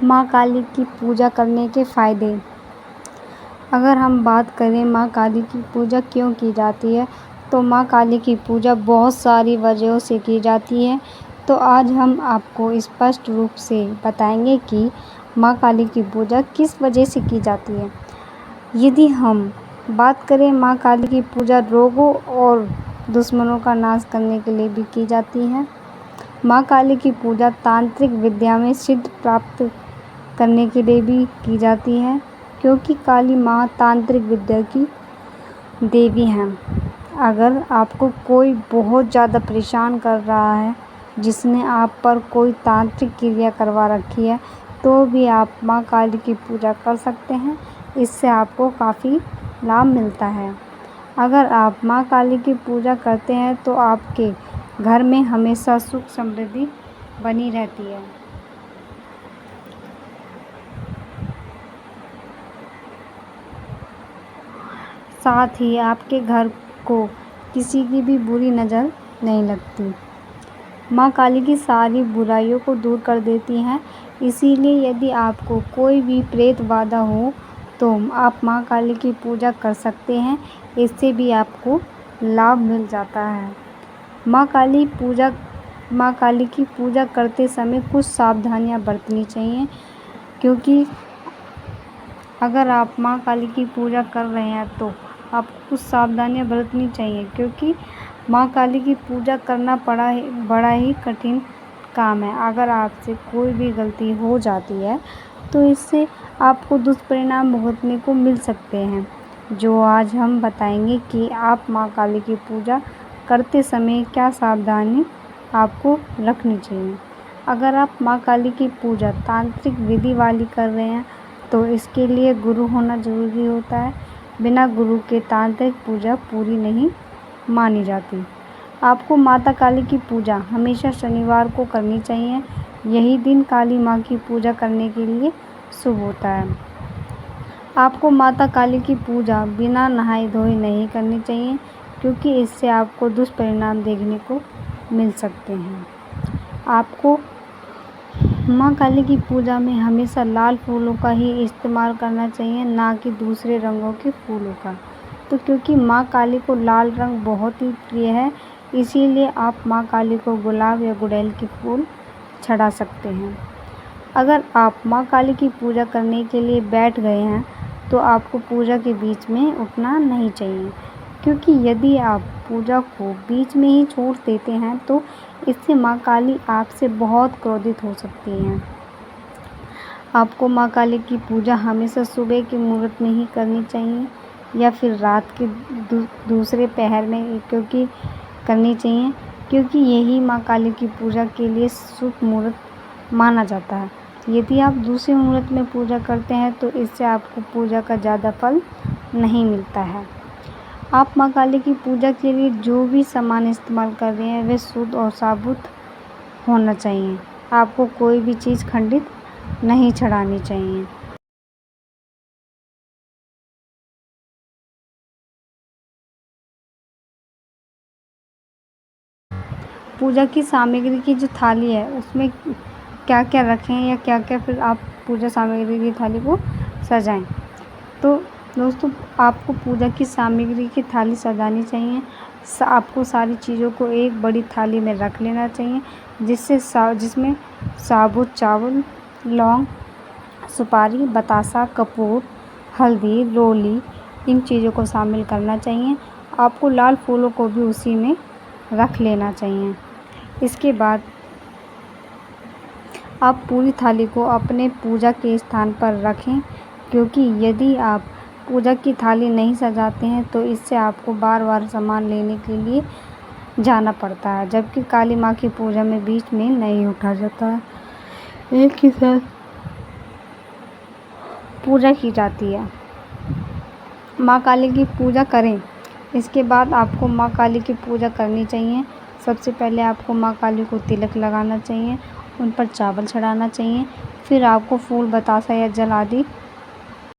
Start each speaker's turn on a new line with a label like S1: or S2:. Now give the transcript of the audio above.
S1: माँ काली की पूजा करने के फ़ायदे। अगर हम बात करें माँ काली की पूजा क्यों की जाती है, तो माँ काली की पूजा बहुत सारी वजहों से की जाती है। तो आज हम आपको स्पष्ट रूप से बताएंगे कि माँ काली की पूजा किस वजह से की जाती है। यदि हम बात करें, माँ काली की पूजा रोगों और दुश्मनों का नाश करने के लिए भी की जाती है। माँ काली की पूजा तांत्रिक विद्या में सिद्धि प्राप्त करने के लिए भी की जाती है, क्योंकि काली माँ तांत्रिक विद्या की देवी हैं। अगर आपको कोई बहुत ज़्यादा परेशान कर रहा है, जिसने आप पर कोई तांत्रिक क्रिया करवा रखी है, तो भी आप माँ काली की पूजा कर सकते हैं। इससे आपको काफ़ी लाभ मिलता है। अगर आप माँ काली की पूजा करते हैं तो आपके घर में हमेशा सुख समृद्धि बनी रहती है। साथ ही आपके घर को किसी की भी बुरी नज़र नहीं लगती। माँ काली की सारी बुराइयों को दूर कर देती हैं। इसीलिए यदि आपको कोई भी प्रेत बाधा हो तो आप माँ काली की पूजा कर सकते हैं। इससे भी आपको लाभ मिल जाता है। माँ काली की पूजा करते समय कुछ सावधानियाँ बरतनी चाहिए, क्योंकि अगर आप माँ काली की पूजा कर रहे हैं तो आपको कुछ सावधानियाँ बरतनी चाहिए, क्योंकि माँ काली की पूजा करना बड़ा ही कठिन काम है। अगर आपसे कोई भी गलती हो जाती है तो इससे आपको दुष्परिणाम भुगतने को मिल सकते हैं, जो आज हम बताएंगे कि आप माँ काली की पूजा करते समय क्या सावधानी आपको रखनी चाहिए। अगर आप माँ काली की पूजा तांत्रिक विधि वाली कर रहे हैं तो इसके लिए गुरु होना ज़रूरी होता है। बिना गुरु के तांत्रिक पूजा पूरी नहीं मानी जाती। आपको माता काली की पूजा हमेशा शनिवार को करनी चाहिए। यही दिन काली माँ की पूजा करने के लिए शुभ होता है। आपको माता काली की पूजा बिना नहाए धोए नहीं करनी चाहिए, क्योंकि इससे आपको दुष्परिणाम देखने को मिल सकते हैं। आपको माँ काली की पूजा में हमेशा लाल फूलों का ही इस्तेमाल करना चाहिए, ना कि दूसरे रंगों के फूलों का। तो क्योंकि माँ काली को लाल रंग बहुत ही प्रिय है, इसीलिए आप माँ काली को गुलाब या गुड़ैल के फूल चढ़ा सकते हैं। अगर आप माँ काली की पूजा करने के लिए बैठ गए हैं तो आपको पूजा के बीच में उठना नहीं चाहिए, क्योंकि यदि आप पूजा को बीच में ही छोड़ देते हैं तो इससे माँ काली आपसे बहुत क्रोधित हो सकती हैं। आपको माँ काली की पूजा हमेशा सुबह के मुहूर्त में ही करनी चाहिए या फिर रात के दूसरे पहर में करनी चाहिए, क्योंकि यही माँ काली की पूजा के लिए शुभ मुहूर्त माना जाता है। यदि आप दूसरे मुहूर्त में पूजा करते हैं तो इससे आपको पूजा का ज़्यादा फल नहीं मिलता है। आप माँ काली की पूजा के लिए जो भी सामान इस्तेमाल कर रहे हैं वे शुद्ध और साबुत होना चाहिए। आपको कोई भी चीज़ खंडित नहीं चढ़ानी चाहिए। पूजा की सामग्री की जो थाली है उसमें क्या क्या रखें या क्या क्या फिर आप पूजा सामग्री की थाली को सजाएं। तो दोस्तों, आपको पूजा की सामग्री की थाली सजानी चाहिए। आपको सारी चीज़ों को एक बड़ी थाली में रख लेना चाहिए, जिसमें साबुत चावल, लौंग, सुपारी, बतासा, कपूर, हल्दी, रोली, इन चीज़ों को शामिल करना चाहिए। आपको लाल फूलों को भी उसी में रख लेना चाहिए। इसके बाद आप पूरी थाली को अपने पूजा के स्थान पर रखें, क्योंकि यदि आप पूजा की थाली नहीं सजाते हैं तो इससे आपको बार बार सामान लेने के लिए जाना पड़ता है, जबकि काली माँ की पूजा में बीच में नहीं उठा जाता है, एक ही साथ पूजा की जाती है। माँ काली की पूजा करें, इसके बाद आपको माँ काली की पूजा करनी चाहिए। सबसे पहले आपको माँ काली को तिलक लगाना चाहिए, उन पर चावल चढ़ाना चाहिए। फिर आपको फूल, बतासा या जल आदि